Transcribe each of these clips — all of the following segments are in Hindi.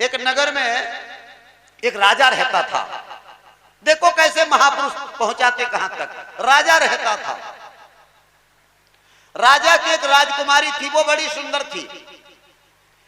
एक नगर में एक राजा रहता था। देखो कैसे महापुरुष पहुंचाते कहां तक। राजा रहता था, राजा की एक राजकुमारी थी, वो बड़ी सुंदर थी,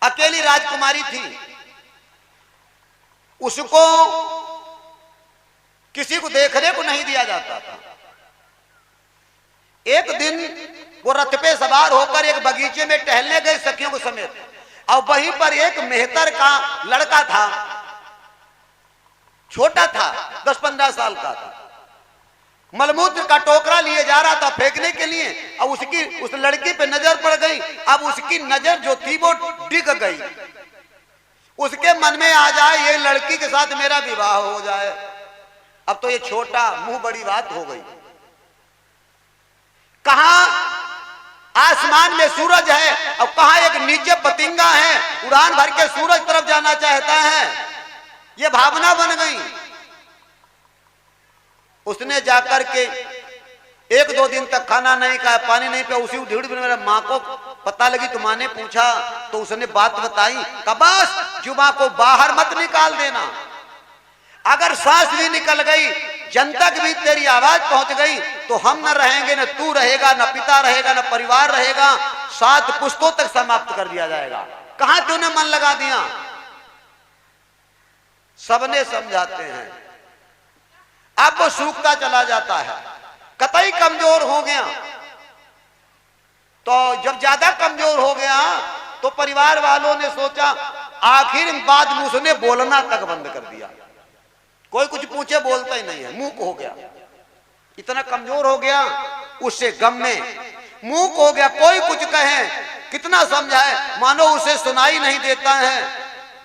अकेली राजकुमारी थी। उसको किसी को देखने को नहीं दिया जाता था। एक दिन वो रथ पे सवार होकर एक बगीचे में टहलने गए सखियों को समेत, और वहीं पर एक मेहतर का लड़का था, छोटा था, 10-15 साल का था। मलमूत्र का टोकरा लिए जा रहा था फेंकने के लिए, अब उस लड़की पे नजर पड़ गई। अब उसकी नजर जो थी वो डिग गई। उसके मन में आ जाए ये लड़की के साथ मेरा विवाह हो जाए। अब तो ये छोटा मुंह बड़ी बात हो गई। कहां आसमान में सूरज है और कहां एक नीचे पतिंगा है, उड़ान भर के सूरज तरफ जाना चाहता है। ये भावना बन गई। उसने जाकर के 1-2 दिन तक खाना नहीं खाया, पानी नहीं पिया, उसी ढीड़ में मेरा माँ को पता लगी तो माँ ने पूछा तो उसने बात बताई। बस जुबान को बाहर मत निकाल देना, अगर सांस भी निकल गई, जन तक भी तेरी आवाज पहुंच गई तो हम न रहेंगे, न तू रहेगा, न पिता रहेगा, न परिवार रहेगा, 7 पुश्तों तक समाप्त कर दिया जाएगा। कहां तूने मन लगा दिया? सबने समझाते हैं। अब वो सूखता चला जाता है, कतई कमजोर हो गया। तो जब ज्यादा कमजोर हो गया तो परिवार वालों ने सोचा, आखिर बाद में उसने बोलना तक बंद कर दिया। कोई कुछ पूछे बोलता ही नहीं है, मूक हो गया। इतना कमजोर हो गया, उससे गम में मूक हो गया। कोई कुछ कहे, कितना समझाए, मानो उसे सुनाई नहीं देता है।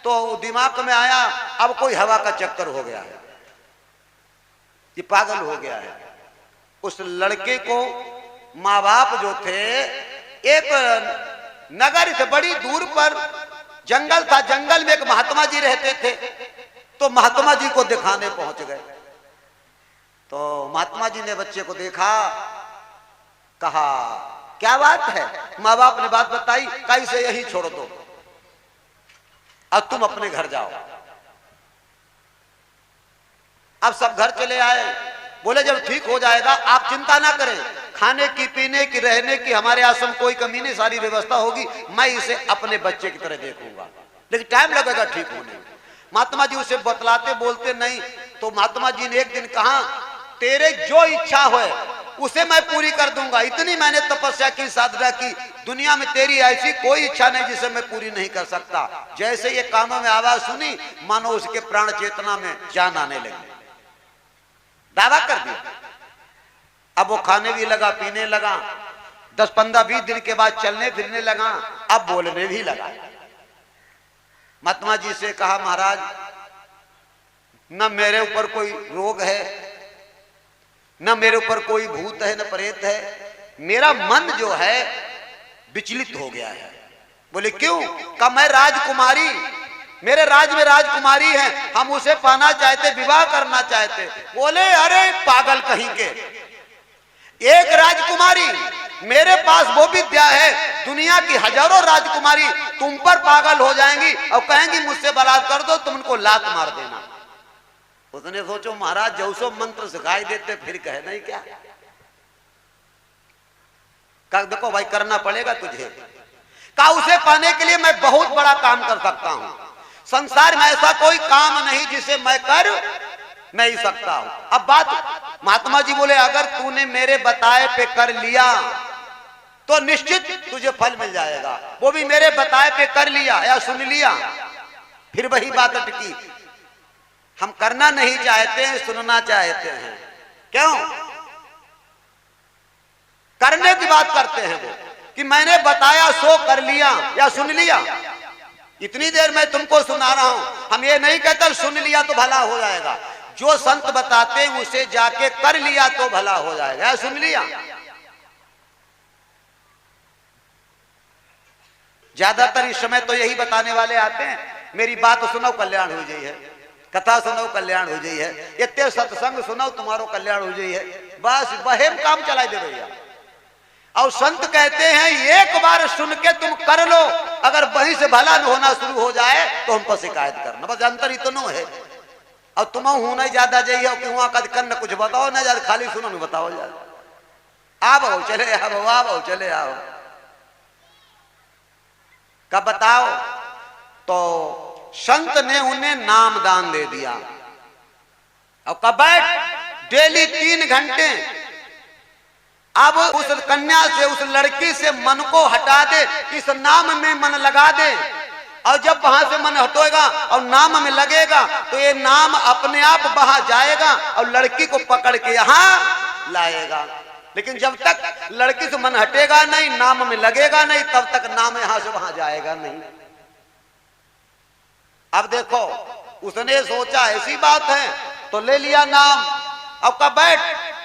तो दिमाग में आया अब कोई हवा का चक्कर हो गया है, ये पागल हो गया है। उस लड़के को माँ बाप जो थे, एक नगर से बड़ी दूर पर जंगल था, जंगल में एक महात्मा जी रहते थे, तो महात्मा जी को दिखाने पहुंच गए। तो महात्मा जी ने बच्चे को देखा, कहा क्या बात है? माँ बाप ने बात बताई, कहीं से यही छोड़ दो, अब तुम अपने घर जाओ। अब सब घर चले आए। बोले जब ठीक हो जाएगा आप चिंता ना करें, खाने की, पीने की, रहने की हमारे आश्रम कोई कमी नहीं, सारी व्यवस्था होगी, मैं इसे अपने बच्चे की तरह देखूंगा, लेकिन टाइम लगेगा ठीक होने में। महात्मा जी उसे बतलाते बोलते नहीं। तो महात्मा जी ने एक दिन कहा, तेरे जो इच्छा हो उसे मैं पूरी कर दूंगा। इतनी मैंने तपस्या की, साधना की, दुनिया में तेरी ऐसी कोई इच्छा नहीं जिसे मैं पूरी नहीं कर सकता। जैसे ये कानों में आवाज सुनी, मानो उसके प्राण चेतना में जान आने लगी, दावा कर दिया। अब वो खाने भी लगा, पीने लगा, 10-15-20 दिन के बाद चलने फिरने लगा, अब बोलने भी लगा। महात्मा जी से कहा, महाराज न मेरे ऊपर कोई रोग है, न मेरे ऊपर कोई भूत है, न प्रेत है, मेरा मन जो है विचलित हो गया है। बोले क्यों? कहा मैं राजकुमारी, मेरे राज में राजकुमारी है, हम उसे पाना चाहते, विवाह करना चाहते। बोले अरे पागल कहीं के, एक राजकुमारी, मेरे पास वो विद्या है, दुनिया की हजारों राजकुमारी तुम पर पागल हो जाएंगी और कहेंगी मुझसे बलात्कार कर दो, तुम उनको लात मार देना। उसने सोचो महाराज जौसो मंत्र सिखाई देते फिर कहे नहीं क्या? कहा देखो भाई करना पड़ेगा तुझे। कहा उसे पाने के लिए मैं बहुत बड़ा काम कर सकता हूं, संसार में ऐसा कोई काम नहीं जिसे मैं कर नहीं सकता हूं। अब बात महात्मा जी बोले अगर तूने मेरे बताए पे कर लिया तो निश्चित तुझे फल मिल जाएगा। वो भी मेरे बताए पे कर लिया या सुन लिया, फिर वही बात अटकी। हम करना नहीं चाहते हैं, सुनना चाहते हैं। क्यों? करने की बात करते हैं वो कि मैंने बताया सो कर लिया या सुन लिया। इतनी देर मैं तुमको सुना रहा हूं, हम ये नहीं कहते सुन लिया तो भला हो जाएगा। जो संत बताते हैं उसे जाके कर लिया तो भला हो जाएगा, या सुन लिया। ज्यादातर इस समय तो यही बताने वाले आते हैं, मेरी बात सुनो कल्याण हो जाई है, कथा सुनो कल्याण हो जाई है, इतने सत्संग सुनो तुम्हारो कल्याण हो जाई है। बस वही काम चला दे भैया। और संत कहते हैं एक बार सुन के तुम कर लो, अगर वहीं से भला न होना शुरू हो जाए तो हम पर शिकायत करना, बस अंतर इतनो है। और तुम होना ज्यादा जाइए कि वहां कर न कुछ बताओ ना ज्यादा, खाली सुनो नहीं बताओ ज्यादा। आओ चले आओ, आओ चले आओ, कब बताओ। तो संत ने उन्हें नाम दान दे दिया। और कब बैठ डेली 3 घंटे अब उस कन्या से, उस लड़की से मन को हटा दे, इस नाम में मन लगा दे। और जब वहां से मन हटेगा और नाम में लगेगा तो ये नाम अपने आप वहां जाएगा और लड़की को पकड़ के यहां लाएगा। लेकिन जब तक लड़की से मन हटेगा नहीं, नाम में लगेगा नहीं, तब तक नाम यहां से वहां जाएगा नहीं। अब देखो उसने सोचा ऐसी बात है तो ले लिया नाम। अब कब बैठ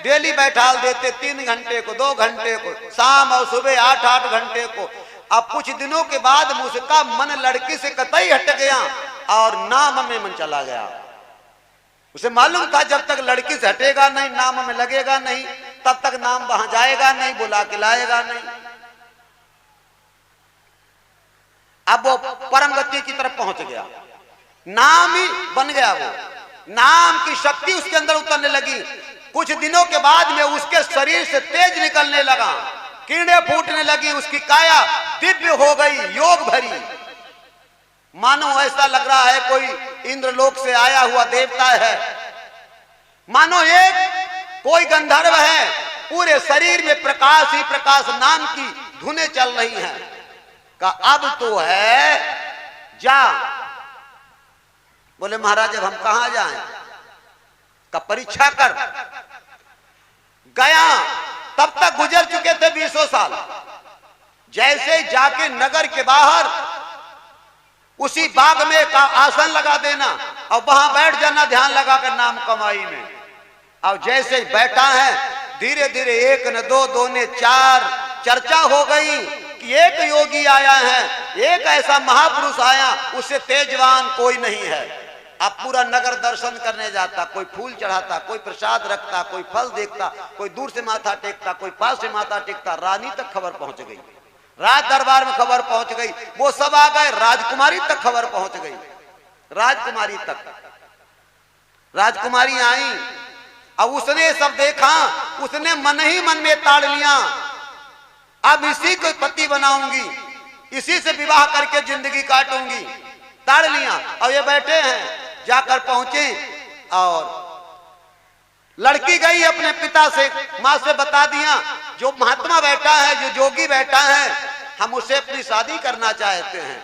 डेली बैठाल देते 3 घंटे को, 2 घंटे को, शाम और सुबह 8-8 घंटे को। अब कुछ दिनों के बाद उसका मन लड़की से कतई हट गया और नाम में मन चला गया। उसे मालूम था जब तक लड़की से हटेगा नहीं, नाम में लगेगा नहीं, तब तक नाम वहां जाएगा नहीं, बुला के लाएगा नहीं। अब वो परम गति की तरफ पहुंच गया, नाम ही बन गया। वो नाम की शक्ति उसके अंदर उतरने लगी। कुछ दिनों के बाद में उसके शरीर से तेज निकलने लगा, कीड़े फूटने लगी, उसकी काया दिव्य हो गई, योग भरी। मानो ऐसा लग रहा है कोई इंद्रलोक से आया हुआ देवता है, मानो एक कोई गंधर्व है। पूरे शरीर में प्रकाश ही प्रकाश, नाम की धुनें चल रही हैं। का अब तो है जा। बोले महाराज अब हम कहां जाएं? का परीक्षा कर। गया, तब तक गुजर चुके थे 20 साल। जैसे जाके नगर के बाहर उसी बाग में का आसन लगा देना और वहां बैठ जाना ध्यान लगाकर नाम कमाई में। और जैसे बैठा है धीरे धीरे 1 न 2, 2 ने 4 चर्चा हो गई कि एक योगी आया है, एक ऐसा महापुरुष आया, उससे तेजवान कोई नहीं है। अब पूरा नगर दर्शन करने जाता, कोई फूल चढ़ाता, कोई प्रसाद रखता, कोई फल देखता, कोई दूर से माथा टेकता, कोई पास से माथा टेकता। रानी तक खबर पहुंच गई, राज दरबार में खबर पहुंच गई, वो सब आ गए, राजकुमारी तक खबर पहुंच गई। राजकुमारी तक राजकुमारी आई। अब उसने सब देखा, उसने मन ही मन में ताड़ लिया, अब इसी को पति बनाऊंगी, इसी से विवाह करके जिंदगी काटूंगी। ताड़ लिया। और ये बैठे हैं, जाकर पहुंचे और लड़की गई अपने पिता से, मां से बता दिया जो महात्मा बैठा है, जो जोगी बैठा है, हम उसे अपनी शादी करना चाहते हैं।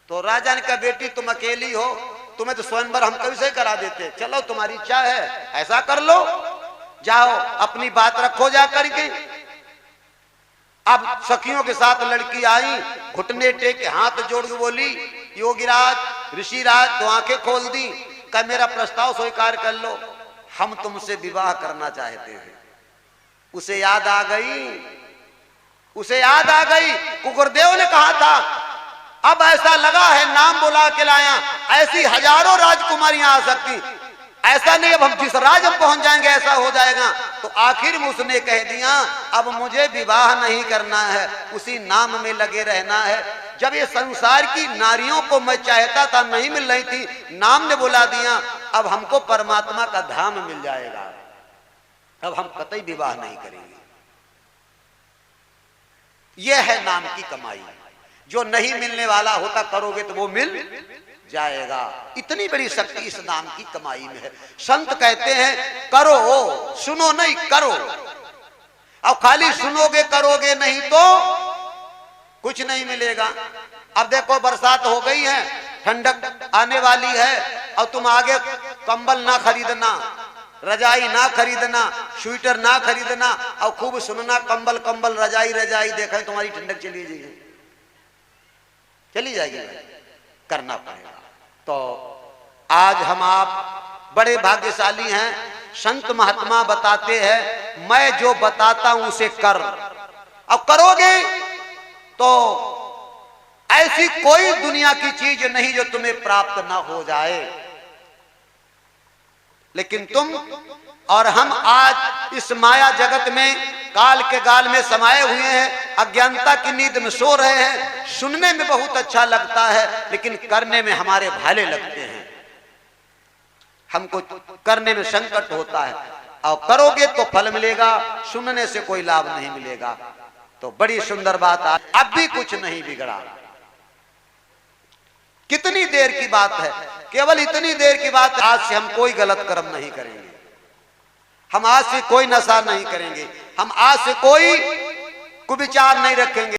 तो राजा ने कहा बेटी तुम अकेली हो, तुम्हें तो स्वयंवर हम कभी से करा देते, चलो तुम्हारी इच्छा है ऐसा कर लो, जाओ अपनी बात रखो जा करके। अब सखियों के साथ लड़की आई, घुटने टेके हाथ जोड़ के बोली योगीराज ऋषिराज, तो आंखें खोल दी, कहा मेरा प्रस्ताव स्वीकार कर लो, हम तुमसे विवाह करना चाहते हैं। उसे याद आ गई, उसे याद आ गई गुरुदेव ने कहा था अब ऐसा लगा है नाम बुला के लाया, ऐसी हजारों राजकुमारियां आ सकती, ऐसा नहीं अब हम जिस राज हम पहुंच जाएंगे ऐसा हो जाएगा। तो आखिर में उसने कह दिया अब मुझे विवाह नहीं करना है, उसी नाम में लगे रहना है। जब ये संसार की नारियों को मैं चाहता था नहीं मिल रही थी, नाम ने बुला दिया, अब हमको परमात्मा का धाम मिल जाएगा, अब हम कतई विवाह नहीं करेंगे। यह है नाम की कमाई, जो नहीं मिलने वाला होता करोगे तो वो मिल जाएगा। इतनी बड़ी शक्ति इस नाम की कमाई में है। संत कहते हैं करो, सुनो नहीं करो। अब खाली सुनोगे करोगे नहीं तो कुछ नहीं मिलेगा। अब देखो बरसात हो गई है, ठंडक आने वाली है, और तुम आगे कंबल ना खरीदना, रजाई ना खरीदना, स्वेटर ना खरीदना, और खूब सुनना कंबल कंबल रजाई रजाई, देखा तुम्हारी ठंडक चली जाएगी, चली जाएगी, करना पड़ेगा। तो आज हम आप बड़े भाग्यशाली हैं, संत महात्मा बताते हैं मैं जो बताता हूं उसे कर, अब करोगे तो ऐसी कोई दुनिया की चीज नहीं जो तुम्हें प्राप्त ना हो जाए। लेकिन तुम और हम आज इस माया जगत में काल के गाल में समाये हुए हैं, अज्ञानता की नींद में सो रहे हैं। सुनने में बहुत अच्छा लगता है लेकिन करने में हमारे भाले लगते हैं, हमको करने में संकट होता है। और करोगे तो फल मिलेगा, सुनने से कोई लाभ नहीं मिलेगा। तो बड़ी सुंदर बात आज, अब भी कुछ नहीं बिगड़ा। कितनी देर की बात है, केवल इतनी देर की बात है, आज से हम कोई गलत कर्म नहीं करेंगे, हम आज से कोई नशा नहीं करेंगे, हम आज से कोई कुविचार नहीं रखेंगे।